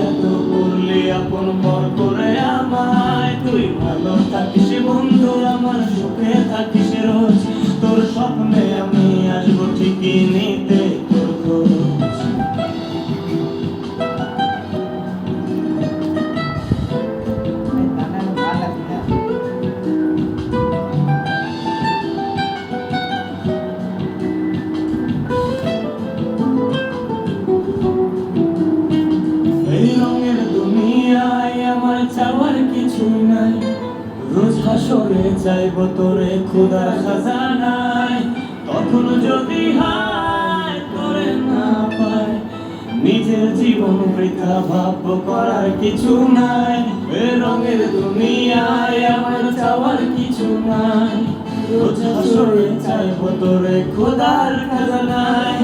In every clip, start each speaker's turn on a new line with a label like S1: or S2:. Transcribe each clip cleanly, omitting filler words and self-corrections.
S1: এত করলি আপন পর করে আমায়, তুই ভালো থাকিস বন্ধু আমার সুখে থাকিস রোজ, তোর স্বপ্নে আমি আসবো ঠিকই নিতে তোর খোঁজ। এই রঙের দুনিয়ায় আমার চাওয়ার কিছু নাই, রোজ হাসরে চাইবো তোরে খোদার খাজানায়, তখন যদি হায় তোরে না পাই, নিজের জীবন বৃথা ভাববো করার কিছু নাই। এ রঙের দুনিয়ায় আমার চাওয়ার কিছু নাই, রোজ হাসরে চাইবো তোরে খোদার খাজানায়,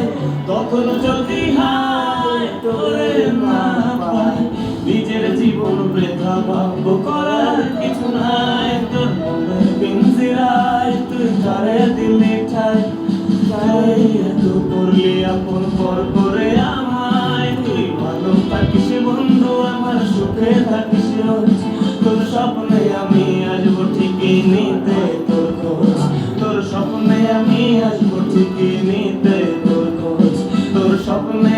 S1: তখন যদি হায় তোরে না পাই, নিজের জীবন বৃথা ভাববো করার কিছু নাই। তোর মনের পিঞ্জিরায় তুই ধারে দিলি ঠাই, তাই এত করলি আপন পর করে আমায়, তুই ভালো থাকিস বন্ধু আমার সুখে থাকিস রোজ, তোর স্বপ্নে আমি আসবো ঠিকই নিতে তোর খোঁজ, তোর স্বপ্নে আমি আসবো ঠিকই নিতে তোর খোঁজ, তোর স্বপ্নে